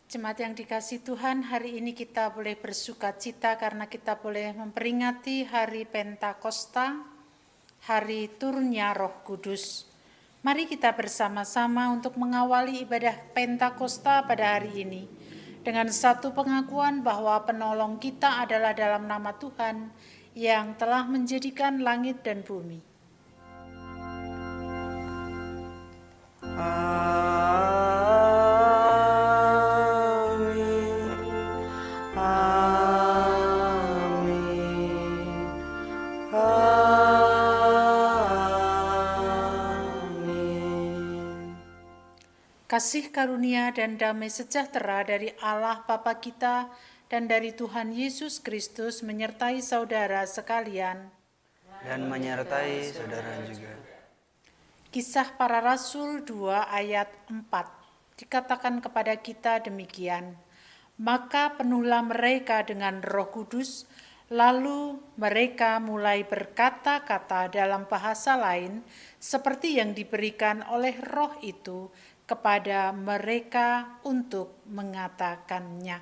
Jemaat yang dikasihi Tuhan, hari ini kita boleh bersuka cita karena kita boleh memperingati hari Pentakosta, hari turunnya Roh Kudus. Mari kita bersama-sama untuk mengawali ibadah Pentakosta pada hari ini dengan satu pengakuan bahwa penolong kita adalah dalam nama Tuhan yang telah menjadikan langit dan bumi. Kasih karunia dan damai sejahtera dari Allah Bapa kita dan dari Tuhan Yesus Kristus menyertai saudara sekalian. Dan menyertai saudara juga. Kisah Para Rasul 2 ayat 4 dikatakan kepada kita demikian. Maka penuhlah mereka dengan Roh Kudus, lalu mereka mulai berkata-kata dalam bahasa lain seperti yang diberikan oleh Roh itu kepada mereka untuk mengatakannya.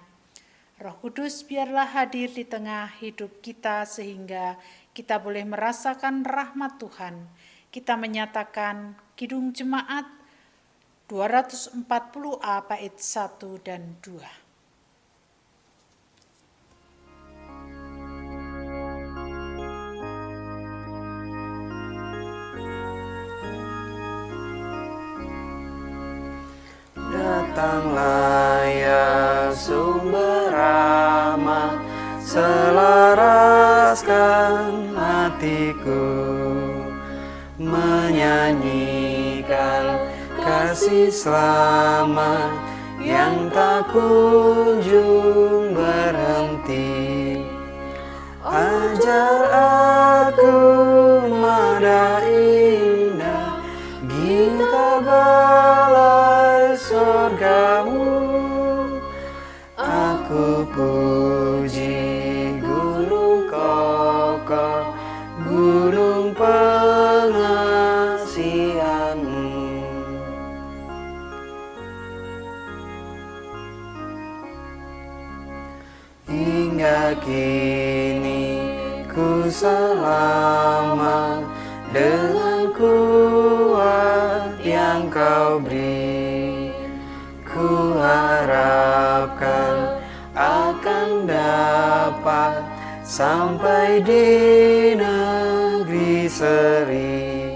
Roh Kudus biarlah hadir di tengah hidup kita sehingga kita boleh merasakan rahmat Tuhan. Kita menyatakan Kidung Jemaat 240A bait 1 dan 2. Datanglah ya sumber rahmat, selaraskan hatiku, menyanyikan kasih selamat yang tak kunjung berhenti. Ajar aku nada indah, gitar balai surgamu. Aku puji gunung kokoh, gunung pengasihanmu. Hingga kini ku selamat dengan kuat yang kau beri. Ku harapkan akan dapat sampai di negeri seri.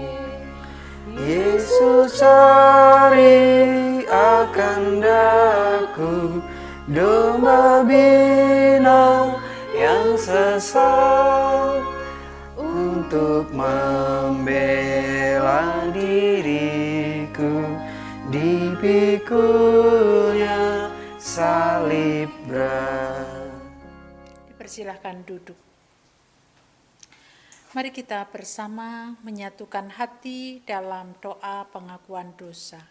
Yesus cari akan daku, domba bina yang sesat, untuk membela diriku di pikulnya salib berat. Dipersilahkan duduk. Mari kita bersama menyatukan hati dalam doa pengakuan dosa.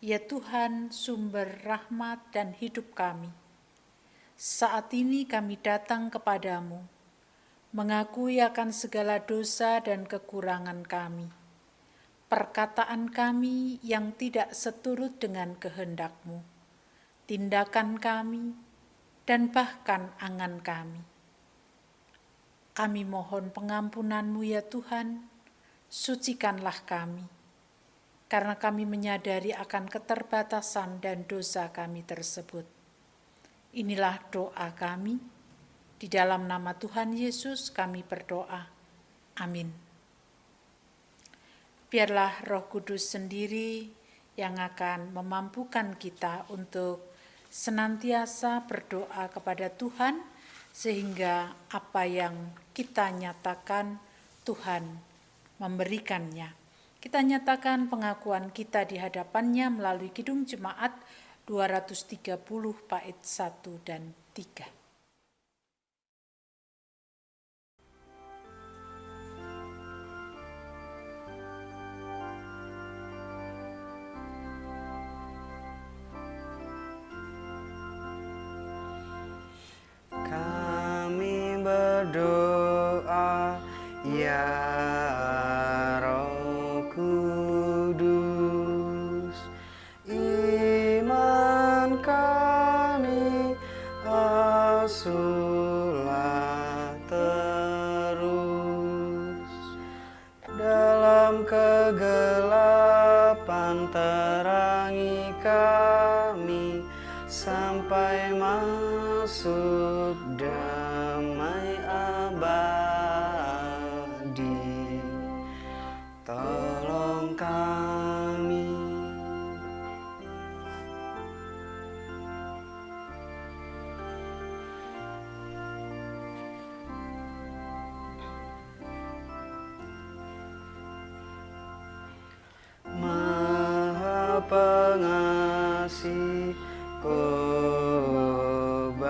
Ya Tuhan, sumber rahmat dan hidup kami, saat ini kami datang kepadamu, mengakui akan segala dosa dan kekurangan kami, perkataan kami yang tidak seturut dengan kehendak-Mu, tindakan kami, dan bahkan angan kami. Kami mohon pengampunan-Mu ya Tuhan, sucikanlah kami, karena kami menyadari akan keterbatasan dan dosa kami tersebut. Inilah doa kami, di dalam nama Tuhan Yesus kami berdoa. Amin. Biarlah Roh Kudus sendiri yang akan memampukan kita untuk senantiasa berdoa kepada Tuhan, sehingga apa yang kita nyatakan Tuhan memberikannya. Kita nyatakan pengakuan kita di hadapannya melalui Kidung Jemaat 230 bait 1 dan 3. Kami berdoa ya Roh Kudus, iman kami masuklah terus dalam kegelapan, terangi kami sampai masuk damai abadi. Tolong kami. Maha Pengasih, kobarkanlah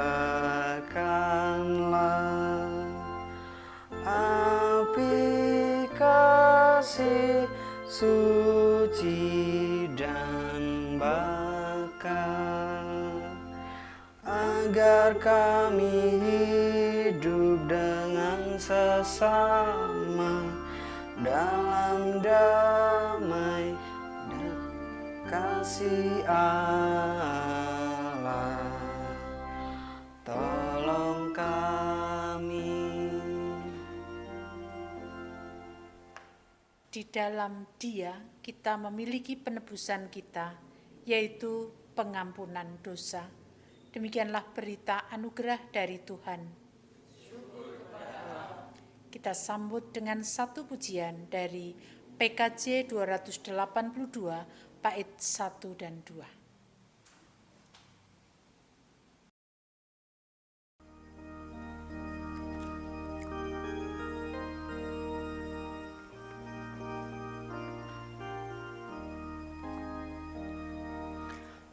api kasih suci dan bakar, agar kami hidup dengan sesama dalam damai dan kasih Allah. Tolong kami. Di dalam Dia kita memiliki penebusan kita, yaitu pengampunan dosa. Demikianlah berita anugerah dari Tuhan. Kita sambut dengan satu pujian dari PKJ 282 bait 1 dan 2.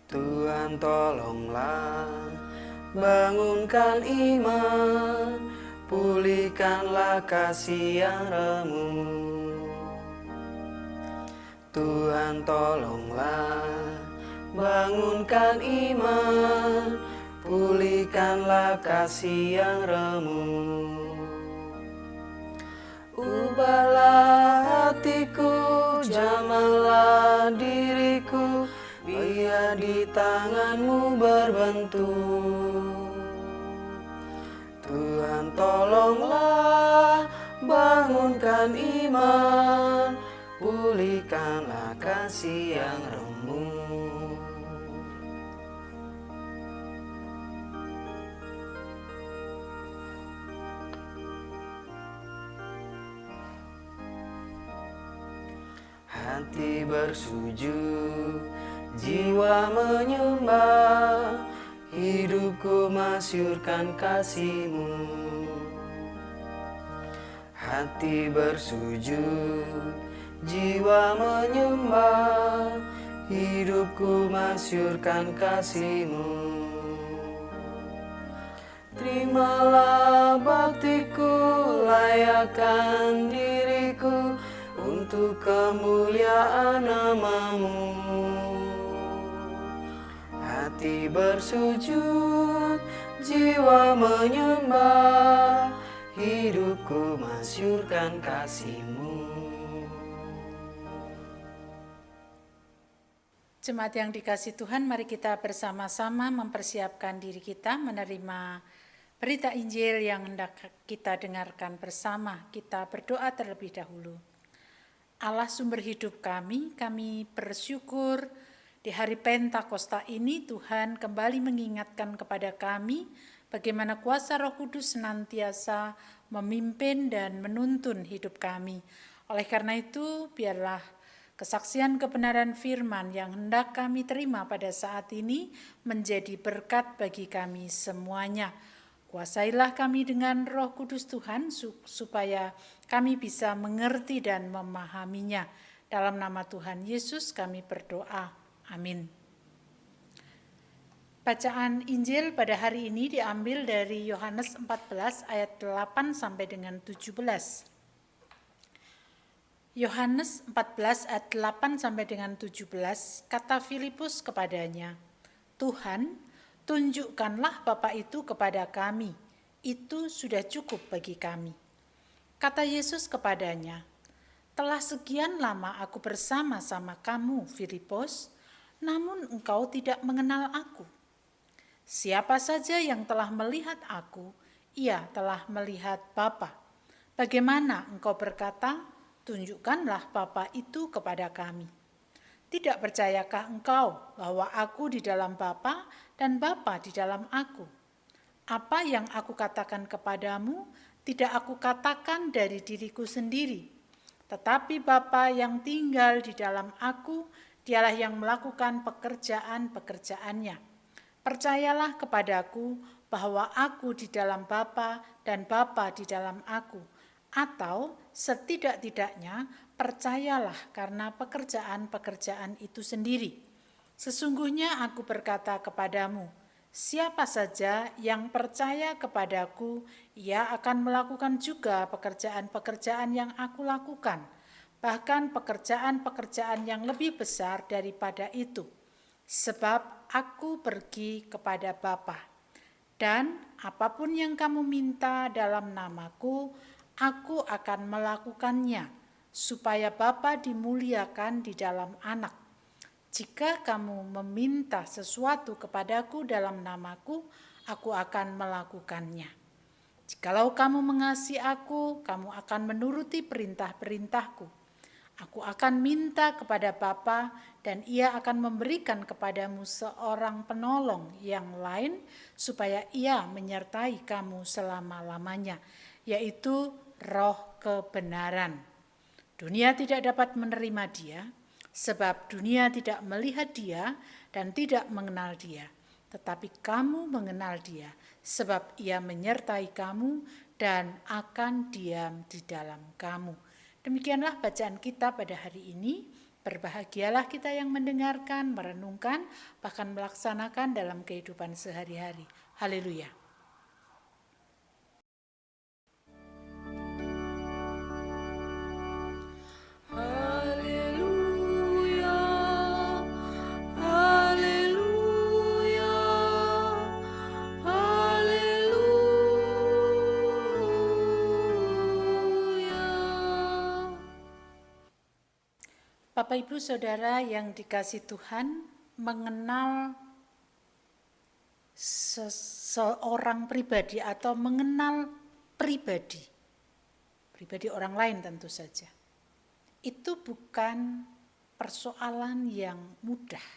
Tuhan tolonglah, bangunkan iman, pulihkanlah kasih yang remuk. Tuhan tolonglah, bangunkan iman, pulihkanlah kasih yang remuk. Ubahlah hatiku, jamahlah diriku, biar di tangan-Mu berbentuk. Tuhan tolonglah, bangunkan iman, pulihkanlah kasih yang remuk. Hati bersujud, jiwa menyembah, hidupku masyurkan kasih-Mu. Hati bersujud, jiwa menyembah, hidupku masyurkan kasih-Mu. Terimalah baktiku, layakkan diriku untuk kemuliaan nama-Mu. Hati bersujud, jiwa menyembah, hidupku masyurkan kasih-Mu. Jemaat yang dikasihi Tuhan, mari kita bersama-sama mempersiapkan diri kita menerima berita Injil yang hendak kita dengarkan bersama. Kita berdoa terlebih dahulu. Allah sumber hidup kami bersyukur di hari Pentakosta ini Tuhan kembali mengingatkan kepada kami bagaimana kuasa Roh Kudus senantiasa memimpin dan menuntun hidup kami. Oleh karena itu, biarlah kesaksian kebenaran firman yang hendak kami terima pada saat ini menjadi berkat bagi kami semuanya. Kuasailah kami dengan Roh Kudus Tuhan, supaya kami bisa mengerti dan memahaminya. Dalam nama Tuhan Yesus kami berdoa. Amin. Bacaan Injil pada hari ini diambil dari Yohanes 14 ayat 8 sampai dengan 17. Yohanes 14 ayat 8 sampai dengan 17, kata Filipus kepadanya, "Tuhan, tunjukkanlah Bapa itu kepada kami, itu sudah cukup bagi kami." Kata Yesus kepadanya, "Telah sekian lama aku bersama-sama kamu, Filipus, namun engkau tidak mengenal aku. Siapa saja yang telah melihat aku, ia telah melihat Bapa. Bagaimana engkau berkata, tunjukkanlah Bapa itu kepada kami. Tidak percayakah engkau bahwa aku di dalam Bapa dan Bapa di dalam aku? Apa yang aku katakan kepadamu, tidak aku katakan dari diriku sendiri. Tetapi Bapa yang tinggal di dalam aku, dialah yang melakukan pekerjaan-pekerjaannya. Percayalah kepadaku bahwa aku di dalam Bapa dan Bapa di dalam aku. Atau setidak-tidaknya percayalah karena pekerjaan-pekerjaan itu sendiri. Sesungguhnya aku berkata kepadamu, siapa saja yang percaya kepadaku, ia akan melakukan juga pekerjaan-pekerjaan yang aku lakukan, bahkan pekerjaan-pekerjaan yang lebih besar daripada itu. Sebab aku pergi kepada Bapa, dan apapun yang kamu minta dalam namaku, aku akan melakukannya, supaya Bapa dimuliakan di dalam Anak. Jika kamu meminta sesuatu kepadaku dalam namaku, aku akan melakukannya. Jikalau kamu mengasihi aku, kamu akan menuruti perintah-perintahku. Aku akan minta kepada Bapa dan ia akan memberikan kepadamu seorang penolong yang lain supaya ia menyertai kamu selama-lamanya, yaitu Roh kebenaran. Dunia tidak dapat menerima dia, sebab dunia tidak melihat dia dan tidak mengenal dia. Tetapi kamu mengenal dia, sebab ia menyertai kamu dan akan diam di dalam kamu. Demikianlah bacaan kita pada hari ini. Berbahagialah kita yang mendengarkan, merenungkan, bahkan melaksanakan dalam kehidupan sehari-hari. Haleluya. Bapak Ibu Saudara yang dikasihi Tuhan, mengenal seseorang pribadi atau mengenal pribadi orang lain tentu saja, itu bukan persoalan yang mudah.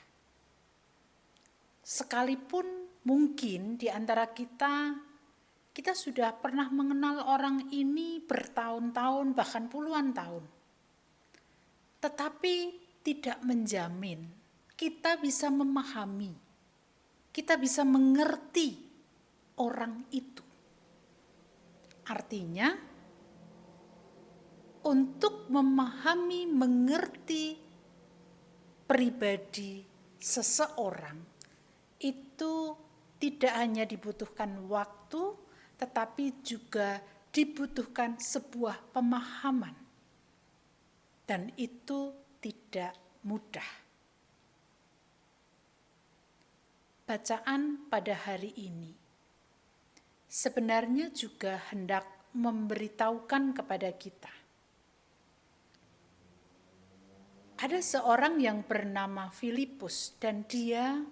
Sekalipun mungkin di antara kita sudah pernah mengenal orang ini bertahun-tahun bahkan puluhan tahun. Tetapi tidak menjamin kita bisa memahami, kita bisa mengerti orang itu. Artinya, untuk memahami, mengerti pribadi seseorang, itu tidak hanya dibutuhkan waktu, tetapi juga dibutuhkan sebuah pemahaman. Dan itu tidak mudah. Bacaan pada hari ini sebenarnya juga hendak memberitahukan kepada kita. Ada seorang yang bernama Filipus dan dia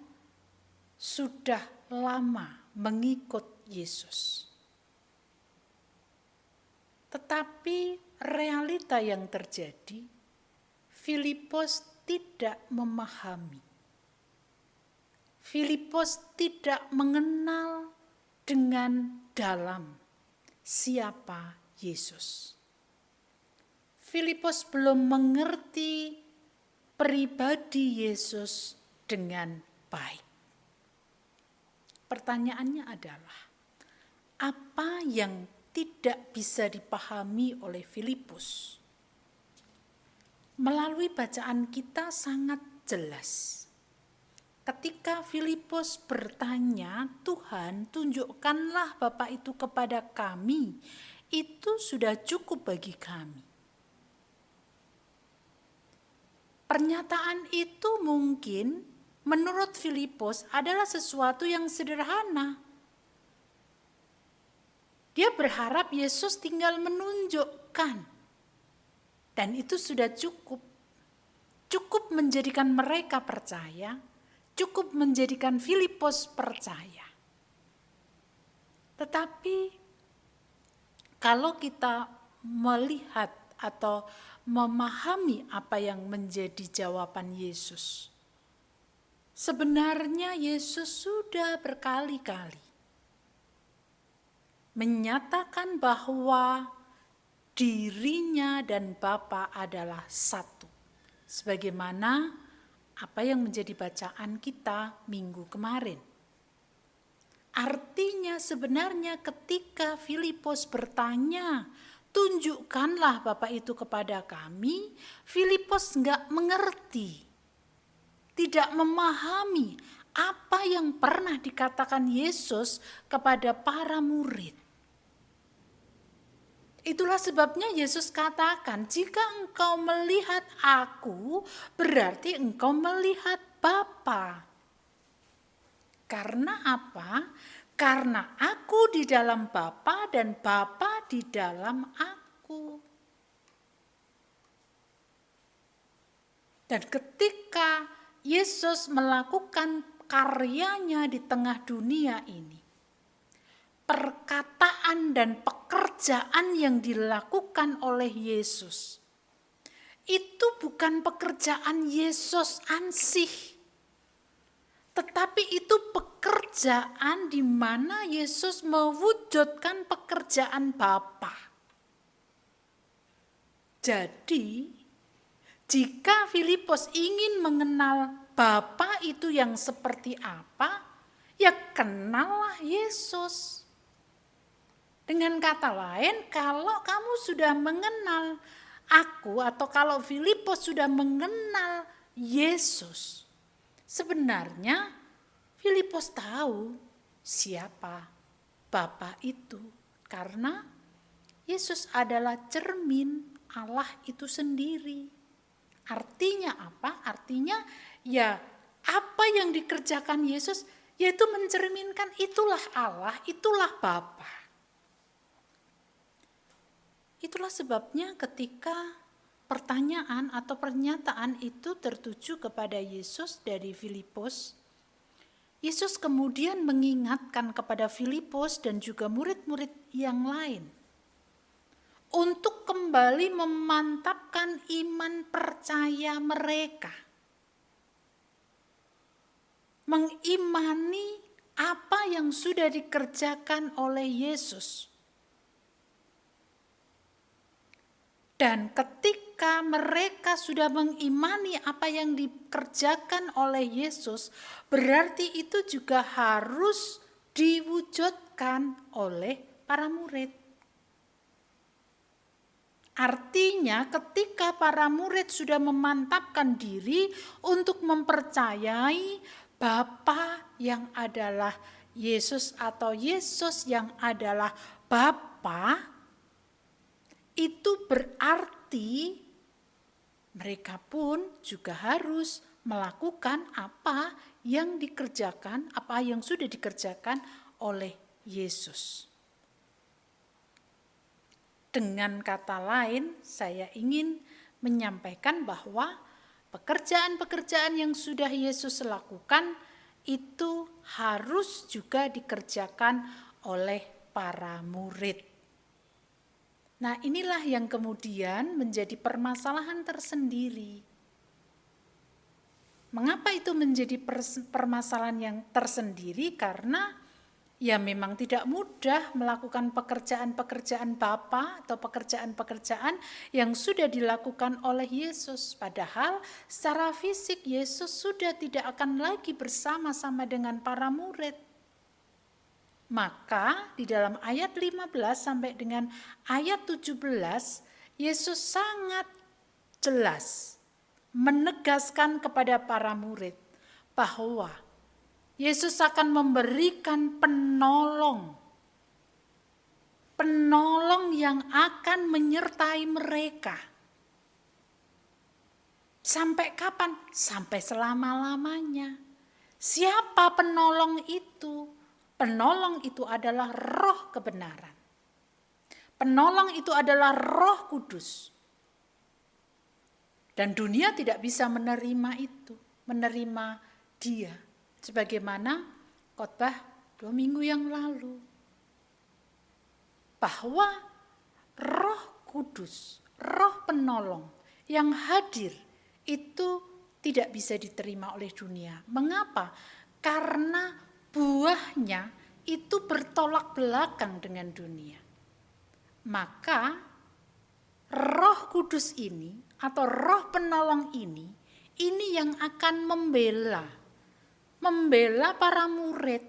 sudah lama mengikut Yesus. Tetapi realita yang terjadi, Filipus tidak memahami. Filipus tidak mengenal dengan dalam siapa Yesus. Filipus belum mengerti pribadi Yesus dengan baik. Pertanyaannya adalah, apa yang tidak bisa dipahami oleh Filipus? Melalui bacaan kita sangat jelas. Ketika Filipus bertanya, Tuhan tunjukkanlah Bapa itu kepada kami, itu sudah cukup bagi kami. Pernyataan itu mungkin menurut Filipus adalah sesuatu yang sederhana. Dia berharap Yesus tinggal menunjukkan. Dan itu sudah cukup. Cukup menjadikan mereka percaya, cukup menjadikan Filipus percaya. Tetapi kalau kita melihat atau memahami apa yang menjadi jawaban Yesus, sebenarnya Yesus sudah berkali-kali menyatakan bahwa dirinya dan Bapa adalah satu. Sebagaimana apa yang menjadi bacaan kita minggu kemarin. Artinya sebenarnya ketika Filipus bertanya, tunjukkanlah Bapa itu kepada kami, Filipus enggak mengerti, tidak memahami apa yang pernah dikatakan Yesus kepada para murid. Itulah sebabnya Yesus katakan, jika engkau melihat aku, berarti engkau melihat Bapa. Karena apa? Karena aku di dalam Bapa dan Bapa di dalam aku. Dan ketika Yesus melakukan karyanya di tengah dunia ini, perkataan dan pekerjaan yang dilakukan oleh Yesus itu bukan pekerjaan Yesus ansih, tetapi itu pekerjaan di mana Yesus mewujudkan pekerjaan Bapa. Jadi, jika Filipus ingin mengenal Bapa itu yang seperti apa, ya kenallah Yesus. Dengan kata lain, kalau kamu sudah mengenal aku atau kalau Filipus sudah mengenal Yesus, sebenarnya Filipus tahu siapa Bapa itu, karena Yesus adalah cermin Allah itu sendiri. Artinya apa? Artinya ya apa yang dikerjakan Yesus yaitu mencerminkan itulah Allah, itulah Bapa. Itulah sebabnya ketika pertanyaan atau pernyataan itu tertuju kepada Yesus dari Filipus, Yesus kemudian mengingatkan kepada Filipus dan juga murid-murid yang lain untuk kembali memantapkan iman percaya mereka, mengimani apa yang sudah dikerjakan oleh Yesus. Dan ketika mereka sudah mengimani apa yang dikerjakan oleh Yesus, berarti itu juga harus diwujudkan oleh para murid. Artinya ketika para murid sudah memantapkan diri untuk mempercayai Bapa yang adalah Yesus atau Yesus yang adalah Bapa, itu berarti mereka pun juga harus melakukan apa yang dikerjakan, apa yang sudah dikerjakan oleh Yesus. Dengan kata lain, saya ingin menyampaikan bahwa pekerjaan-pekerjaan yang sudah Yesus lakukan itu harus juga dikerjakan oleh para murid. Nah, inilah yang kemudian menjadi permasalahan tersendiri. Mengapa itu menjadi permasalahan yang tersendiri? Karena ya memang tidak mudah melakukan pekerjaan-pekerjaan Bapa atau pekerjaan-pekerjaan yang sudah dilakukan oleh Yesus. Padahal secara fisik Yesus sudah tidak akan lagi bersama-sama dengan para murid. Maka di dalam ayat 15 sampai dengan ayat 17, Yesus sangat jelas menegaskan kepada para murid bahwa Yesus akan memberikan penolong yang akan menyertai mereka. Sampai kapan? Sampai selama-lamanya. Siapa penolong itu? Penolong itu adalah Roh kebenaran. Penolong itu adalah Roh Kudus. Dan dunia tidak bisa menerima itu, menerima Dia. Sebagaimana khotbah 2 minggu yang lalu. bahwa Roh Kudus, Roh Penolong yang hadir itu tidak bisa diterima oleh dunia. Mengapa? Karena buahnya itu bertolak belakang dengan dunia. Maka Roh Kudus ini atau Roh Penolong ini yang akan membela para murid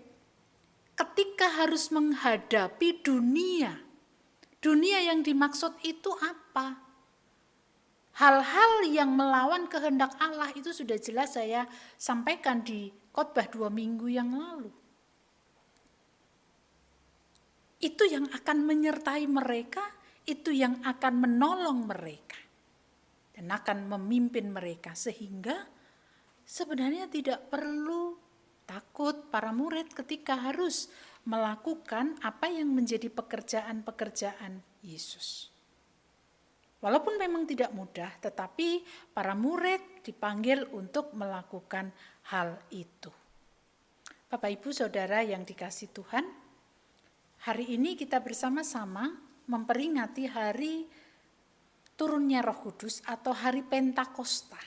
ketika harus menghadapi dunia. Dunia yang dimaksud itu apa? Hal-hal yang melawan kehendak Allah itu sudah jelas saya sampaikan di khotbah 2 minggu yang lalu. Itu yang akan menyertai mereka, itu yang akan menolong mereka. Dan akan memimpin mereka sehingga sebenarnya tidak perlu takut para murid ketika harus melakukan apa yang menjadi pekerjaan-pekerjaan Yesus. Walaupun memang tidak mudah, tetapi para murid dipanggil untuk melakukan hal itu. Bapak, Ibu, Saudara yang dikasihi Tuhan, hari ini kita bersama-sama memperingati hari turunnya Roh Kudus atau hari Pentakosta.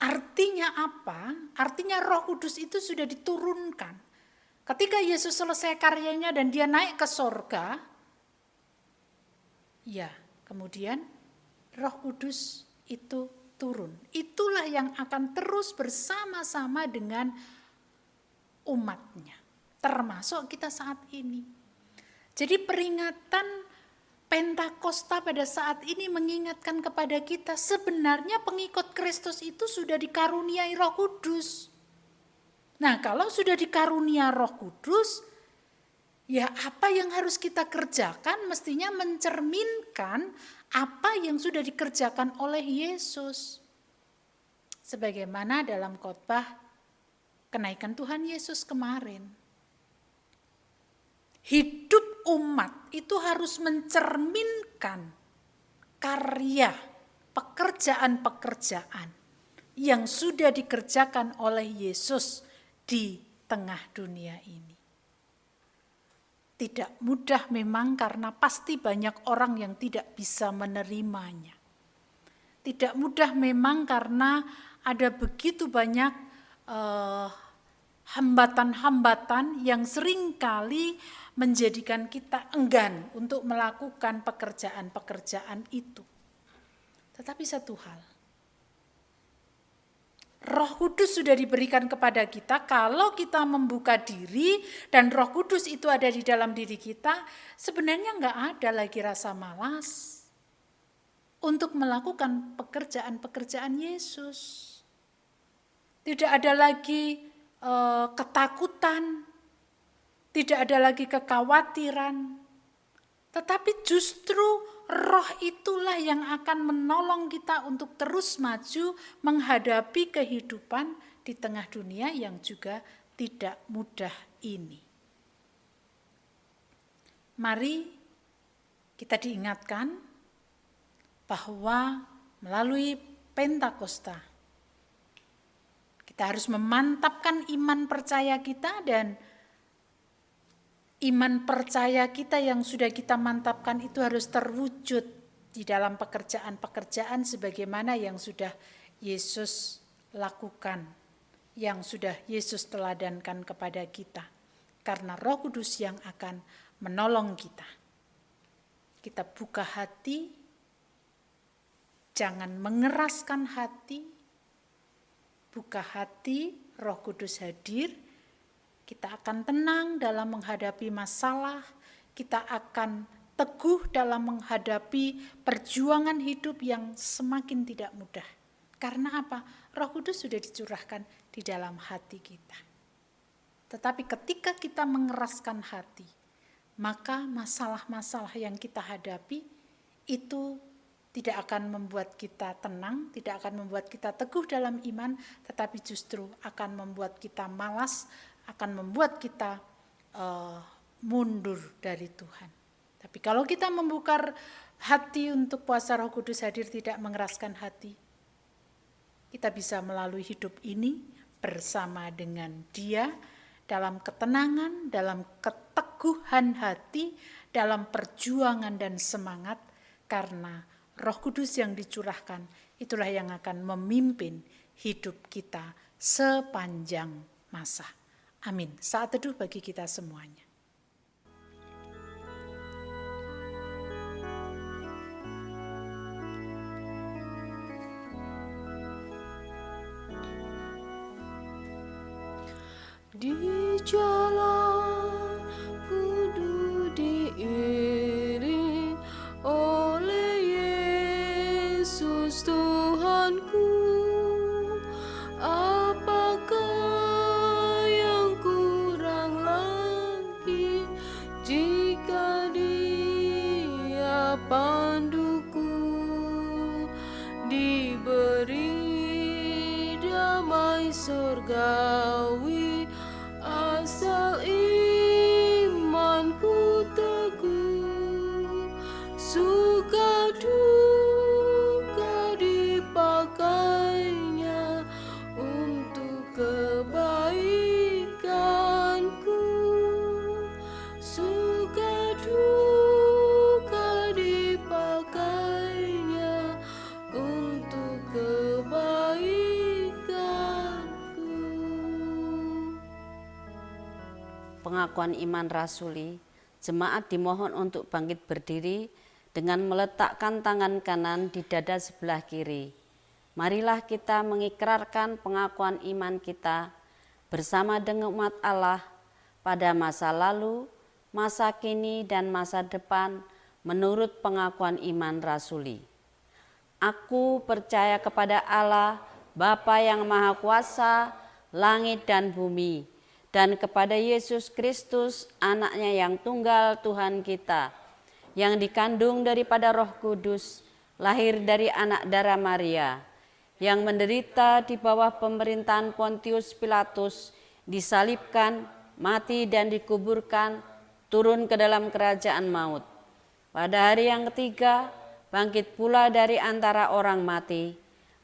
Artinya apa? Artinya Roh Kudus itu sudah diturunkan. Ketika Yesus selesai karyanya dan dia naik ke sorga, ya, kemudian Roh Kudus itu turun. Itulah yang akan terus bersama-sama dengan umatnya, termasuk kita saat ini. Jadi peringatan Pentakosta pada saat ini mengingatkan kepada kita sebenarnya pengikut Kristus itu sudah dikaruniai Roh Kudus. Nah, kalau sudah dikarunia Roh Kudus, ya apa yang harus kita kerjakan mestinya mencerminkan apa yang sudah dikerjakan oleh Yesus. Sebagaimana dalam khotbah kenaikan Tuhan Yesus kemarin. Hidup umat itu harus mencerminkan karya, pekerjaan-pekerjaan yang sudah dikerjakan oleh Yesus di tengah dunia ini. Tidak mudah memang karena pasti banyak orang yang tidak bisa menerimanya. Tidak mudah memang karena ada begitu banyak hambatan-hambatan yang seringkali menjadikan kita enggan untuk melakukan pekerjaan-pekerjaan itu. Tetapi satu hal, Roh Kudus sudah diberikan kepada kita. Kalau kita membuka diri dan Roh Kudus itu ada di dalam diri kita, sebenarnya enggak ada lagi rasa malas untuk melakukan pekerjaan-pekerjaan Yesus. Tidak ada lagi ketakutan, tidak ada lagi kekhawatiran, tetapi justru Roh itulah yang akan menolong kita untuk terus maju menghadapi kehidupan di tengah dunia yang juga tidak mudah ini. Mari kita diingatkan bahwa melalui Pentakosta kita harus memantapkan iman percaya kita, dan iman percaya kita yang sudah kita mantapkan itu harus terwujud di dalam pekerjaan-pekerjaan sebagaimana yang sudah Yesus lakukan, yang sudah Yesus teladankan kepada kita. Karena Roh Kudus yang akan menolong kita. Kita buka hati, jangan mengeraskan hati, buka hati, Roh Kudus hadir. Kita akan tenang dalam menghadapi masalah, kita akan teguh dalam menghadapi perjuangan hidup yang semakin tidak mudah. Karena apa? Roh Kudus sudah dicurahkan di dalam hati kita. Tetapi ketika kita mengeraskan hati, maka masalah-masalah yang kita hadapi itu tidak akan membuat kita tenang, tidak akan membuat kita teguh dalam iman, tetapi justru akan membuat kita malas, akan membuat kita mundur dari Tuhan. Tapi kalau kita membuka hati untuk kuasa Roh Kudus hadir, tidak mengeraskan hati, kita bisa melalui hidup ini bersama dengan Dia dalam ketenangan, dalam ketekunan keteguhan hati dalam perjuangan dan semangat, karena Roh Kudus yang dicurahkan itulah yang akan memimpin hidup kita sepanjang masa. Amin. Saat teduh bagi kita semuanya. Di jalan kudu diiring oleh Yesus Tuhanku. Apakah yang kurang lagi jika Dia panduku? Diberi damai surgawi asal imanku teguh, suka duka dipakainya untuk kebaikanku, suka duka dipakainya untuk kebaikanku. Pengakuan iman rasuli, jemaat dimohon untuk bangkit berdiri dengan meletakkan tangan kanan di dada sebelah kiri. Marilah kita mengikrarkan pengakuan iman kita bersama dengan umat Allah pada masa lalu, masa kini, dan masa depan menurut pengakuan iman rasuli. Aku percaya kepada Allah, Bapa yang Maha Kuasa, langit dan bumi, dan kepada Yesus Kristus, anaknya yang tunggal Tuhan kita, yang dikandung daripada Roh Kudus, lahir dari anak darah Maria, yang menderita di bawah pemerintahan Pontius Pilatus, disalibkan, mati dan dikuburkan, turun ke dalam kerajaan maut. Pada hari yang ketiga, bangkit pula dari antara orang mati,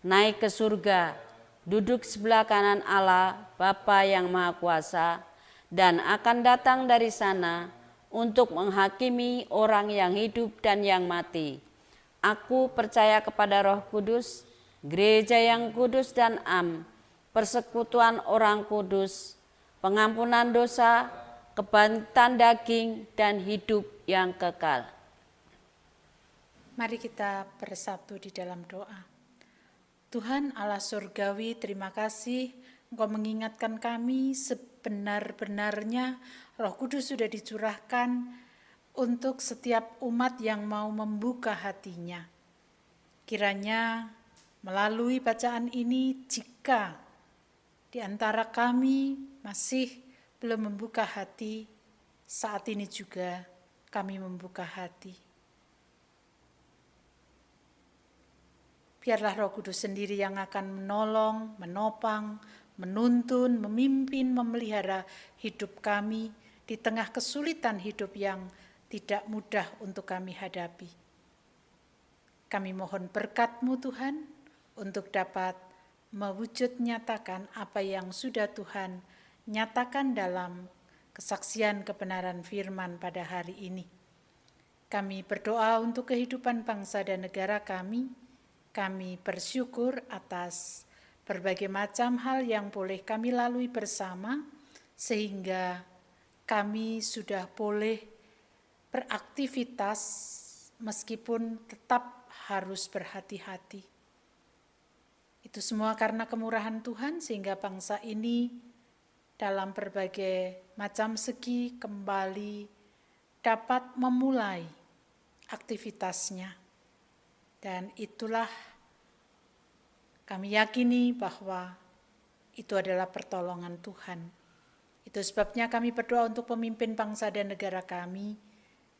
naik ke surga, duduk sebelah kanan Allah, Bapa yang Maha Kuasa, dan akan datang dari sana untuk menghakimi orang yang hidup dan yang mati. Aku percaya kepada Roh Kudus, gereja yang kudus dan am, persekutuan orang kudus, pengampunan dosa, kebangkitan daging, dan hidup yang kekal. Mari kita bersatu di dalam doa. Tuhan Allah surgawi, terima kasih Engkau mengingatkan kami sebenar-benarnya Roh Kudus sudah dicurahkan untuk setiap umat yang mau membuka hatinya. Kiranya melalui bacaan ini, jika di antara kami masih belum membuka hati, saat ini juga kami membuka hati. Biarlah Roh Kudus sendiri yang akan menolong, menopang, menuntun, memimpin, memelihara hidup kami di tengah kesulitan hidup yang tidak mudah untuk kami hadapi. Kami mohon berkat-Mu Tuhan untuk dapat mewujud nyatakan apa yang sudah Tuhan nyatakan dalam kesaksian kebenaran firman pada hari ini. Kami berdoa untuk kehidupan bangsa dan negara kami. Kami bersyukur atas berbagai macam hal yang boleh kami lalui bersama, sehingga kami sudah boleh beraktivitas meskipun tetap harus berhati-hati. Itu semua karena kemurahan Tuhan, sehingga bangsa ini dalam berbagai macam segi kembali dapat memulai aktivitasnya. Dan itulah kami yakini bahwa itu adalah pertolongan Tuhan. Itu sebabnya kami berdoa untuk pemimpin bangsa dan negara kami.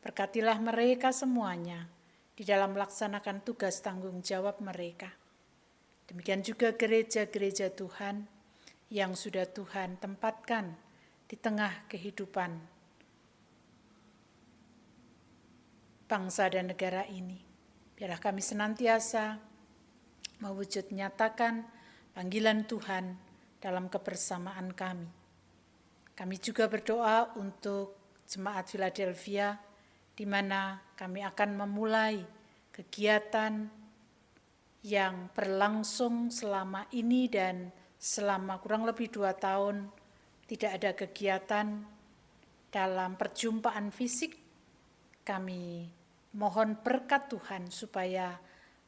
Berkatilah mereka semuanya di dalam melaksanakan tugas tanggung jawab mereka. Demikian juga gereja-gereja Tuhan yang sudah Tuhan tempatkan di tengah kehidupan bangsa dan negara ini. Biarlah kami senantiasa mewujud nyatakan panggilan Tuhan dalam kebersamaan kami. Kami juga berdoa untuk Jemaat Philadelphia, di mana kami akan memulai kegiatan yang berlangsung selama ini dan selama kurang lebih 2 tahun tidak ada kegiatan dalam perjumpaan fisik. Kami mohon berkat Tuhan supaya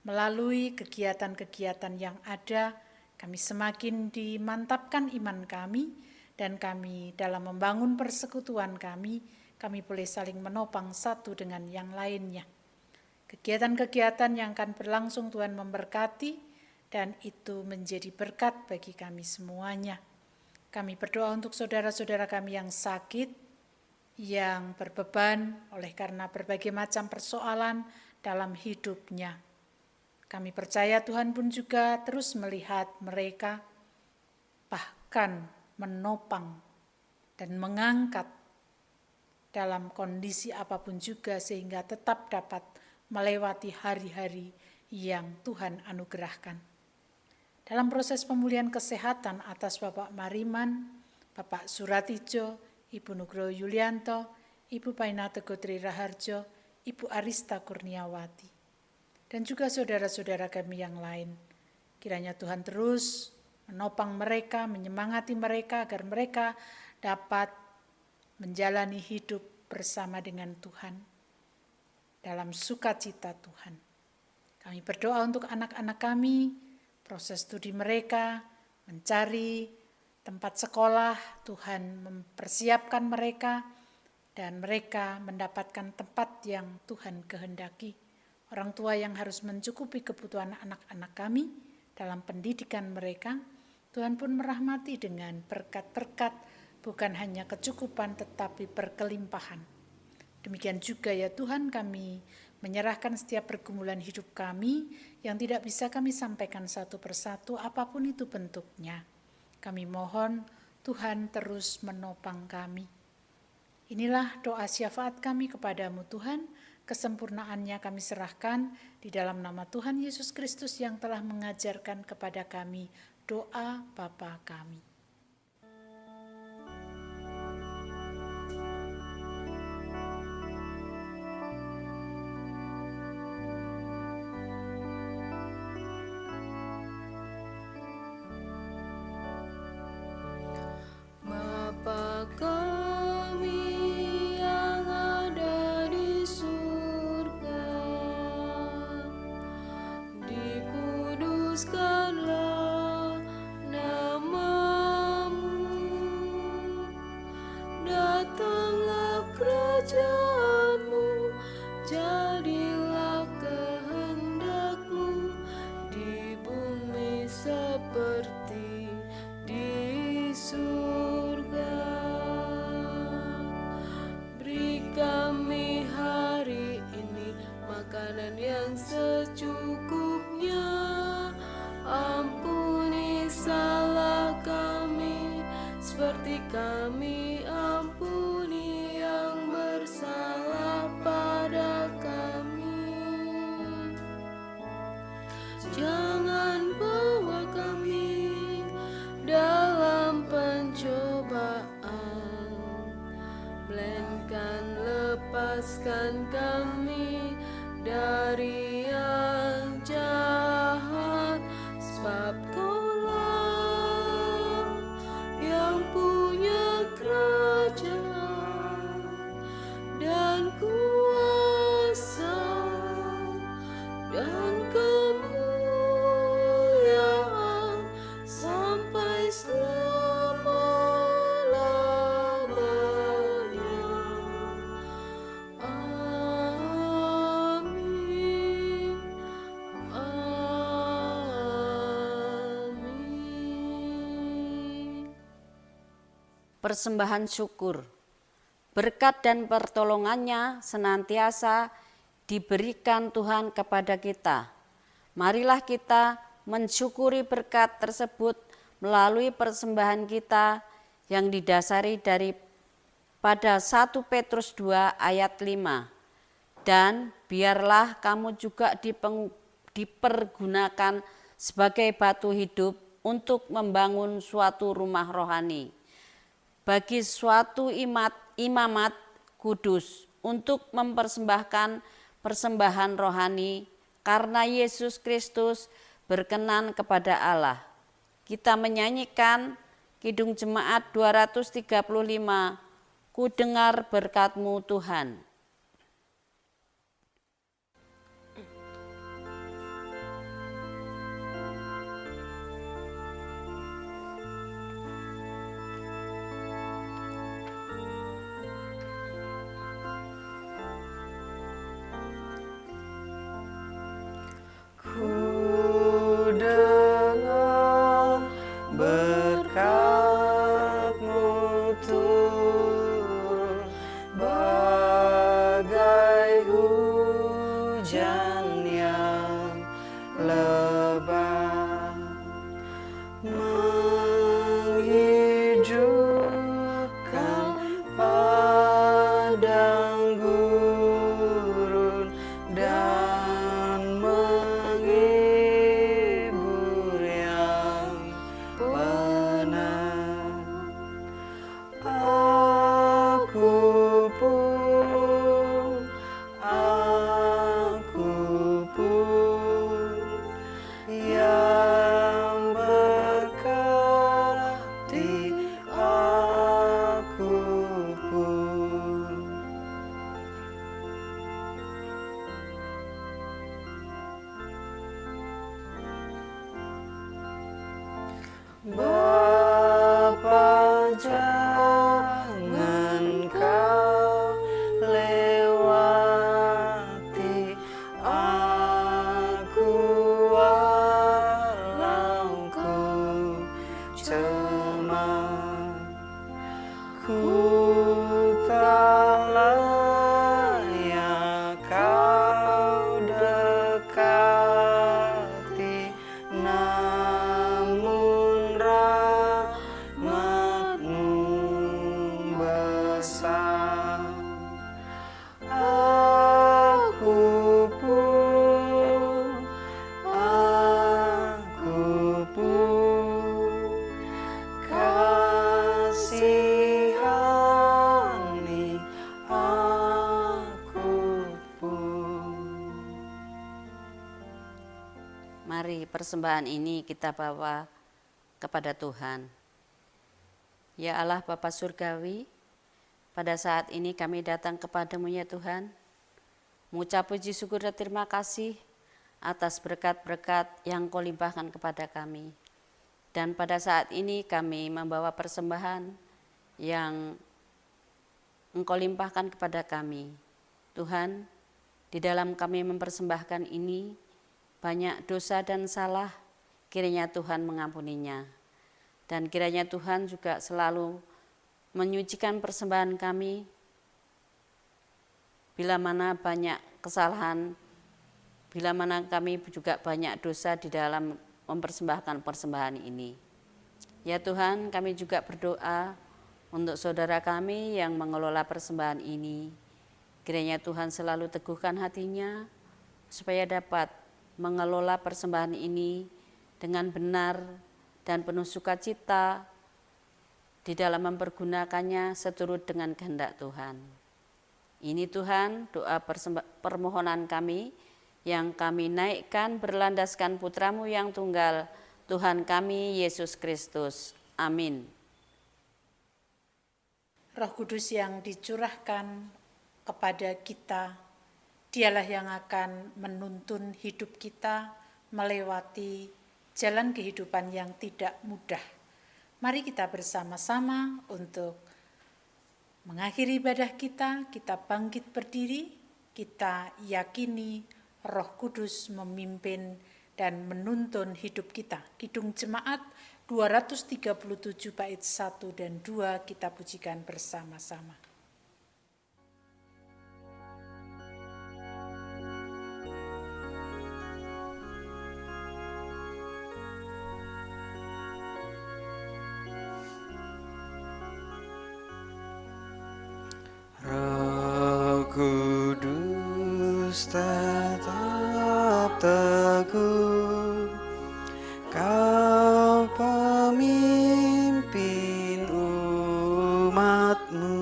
melalui kegiatan-kegiatan yang ada, kami semakin dimantapkan iman kami, dan kami dalam membangun persekutuan kami boleh saling menopang satu dengan yang lainnya. Kegiatan-kegiatan yang akan berlangsung Tuhan memberkati, dan itu menjadi berkat bagi kami semuanya. Kami berdoa untuk saudara-saudara kami yang sakit, yang berbeban oleh karena berbagai macam persoalan dalam hidupnya. Kami percaya Tuhan pun juga terus melihat mereka, bahkan menopang dan mengangkat dalam kondisi apapun juga, sehingga tetap dapat melewati hari-hari yang Tuhan anugerahkan. Dalam proses pemulihan kesehatan atas Bapak Mariman, Bapak Suratijo, Ibu Nugroho Yulianto, Ibu Paina Tegotri Raharjo, Ibu Arista Kurniawati, dan juga saudara-saudara kami yang lain. Kiranya Tuhan terus menopang mereka, menyemangati mereka agar mereka dapat menjalani hidup bersama dengan Tuhan dalam sukacita Tuhan. Kami berdoa untuk anak-anak kami, proses studi mereka, mencari tempat sekolah, Tuhan mempersiapkan mereka, dan mereka mendapatkan tempat yang Tuhan kehendaki. Orang tua yang harus mencukupi kebutuhan anak-anak kami dalam pendidikan mereka, Tuhan pun merahmati dengan berkat-berkat, bukan hanya kecukupan tetapi berkelimpahan. Demikian juga ya Tuhan, kami menyerahkan setiap pergumulan hidup kami yang tidak bisa kami sampaikan satu persatu apapun itu bentuknya. Kami mohon Tuhan terus menopang kami. Inilah doa syafaat kami kepadamu Tuhan, kesempurnaannya kami serahkan di dalam nama Tuhan Yesus Kristus yang telah mengajarkan kepada kami doa Bapa kami. Bapa kami yang ada di surga, dikuduskanlah namamu, datanglah kerajaanmu, jadilah kehendakmu di bumi seperti di surga. Beri kami hari ini makanan yang secukupnya, ampuni salah kami seperti kami ampuni yang bersalah pada kami. Jangan bawa kami dalam pencobaan, melainkan lepaskan kami dari yang jahat, sebab Kaulah yang punya kerajaan dan kuasa dan kemuliaan sampai selama-lamanya. Amin. Amin. Persembahan syukur. Berkat dan pertolongannya senantiasa diberikan Tuhan kepada kita. Marilah kita mensyukuri berkat tersebut melalui persembahan kita yang didasari pada 1 Petrus 2 ayat 5. Dan biarlah kamu juga dipergunakan sebagai batu hidup untuk membangun suatu rumah rohani bagi suatu imamat Kudus untuk mempersembahkan persembahan rohani karena Yesus Kristus berkenan kepada Allah. Kita menyanyikan Kidung Jemaat 235, Ku dengar berkat-Mu Tuhan. Ku dengar berkat-Mu turun bagai hujan yang lebat, menghijaukan padang gurun dan menghibur yang penat. Aku pun yang berkati, aku pun. Bapa, jangan kau lewati aku walau ku cemar. Ku tak layak kau dekati, namun rahmat-Mu besar. Aku pun kasihani, aku pun. Mari persembahan ini kita bawa kepada Tuhan. Ya Allah Bapa Surgawi, pada saat ini kami datang kepadamu ya Tuhan, mengucap puji syukur dan terima kasih atas berkat-berkat yang Kau limpahkan kepada kami. Dan pada saat ini kami membawa persembahan yang Engkau limpahkan kepada kami. Tuhan, di dalam kami mempersembahkan ini, banyak dosa dan salah, kiranya Tuhan mengampuninya. Dan kiranya Tuhan juga selalu menyucikan persembahan kami, bila mana banyak kesalahan, bila mana kami juga banyak dosa di dalam mempersembahkan persembahan ini. Ya Tuhan, kami juga berdoa untuk saudara kami yang mengelola persembahan ini. Kiranya Tuhan selalu teguhkan hatinya, supaya dapat mengelola persembahan ini dengan benar dan penuh sukacita di dalam mempergunakannya seturut dengan kehendak Tuhan. Ini Tuhan doa permohonan kami yang kami naikkan berlandaskan Putra-Mu yang tunggal, Tuhan kami Yesus Kristus. Amin. Roh Kudus yang dicurahkan kepada kita, Dialah yang akan menuntun hidup kita melewati jalan kehidupan yang tidak mudah. Mari kita bersama-sama untuk mengakhiri ibadah kita bangkit berdiri, kita yakini Roh Kudus memimpin dan menuntun hidup kita. Kidung Jemaat 237 bait 1 dan 2 kita pujikan bersama-sama. Roh Kudus tetap teguh, Kau pemimpin umat-Mu,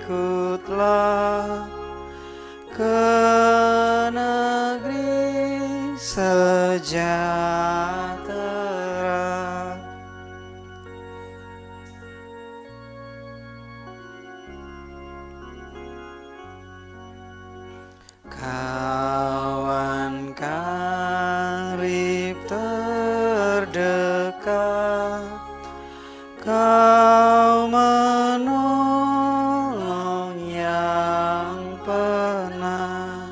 ikutlah ke negeri sejahtera. Kawan karib terdekat, Kau menolong yang pernah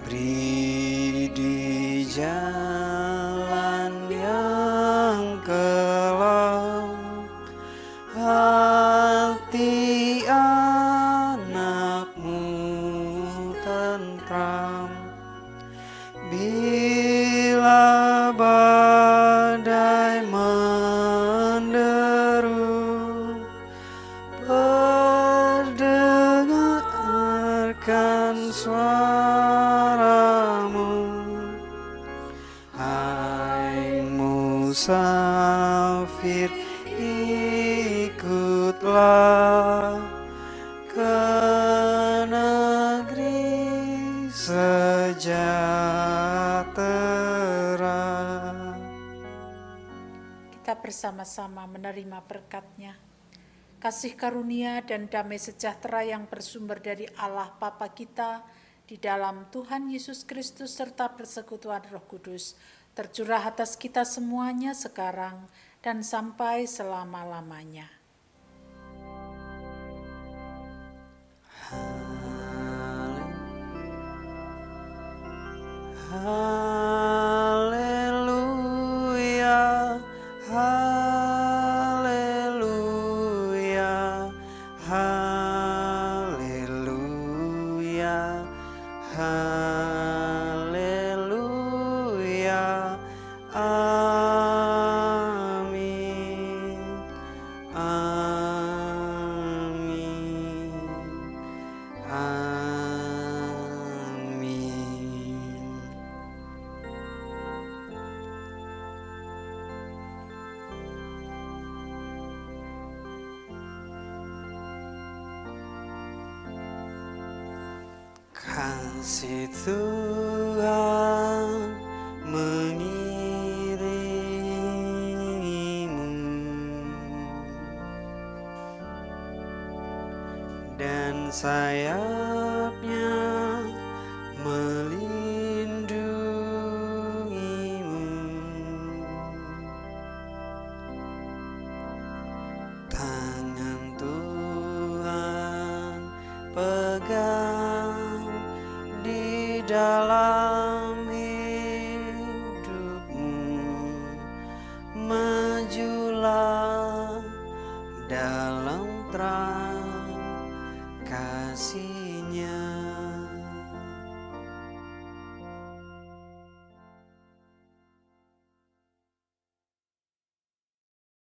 beri di jalan yang kelam. Hati anakmu tentram bila badai menderu. Perdengarkan suaramu, hai musafir, ikutlah ke negeri sejahtera. Kita bersama-sama menerima berkat-Nya. Kasih karunia dan damai sejahtera yang bersumber dari Allah Bapa kita di dalam Tuhan Yesus Kristus serta persekutuan Roh Kudus tercurah atas kita semuanya sekarang dan sampai selama-lamanya. Haleluya, haleluya, haleluya, haleluya, amin, amin, amin. Kasih Tuhan mengirimu dan sayapnya melindungimu. Tangan Tuhan pegang di dalam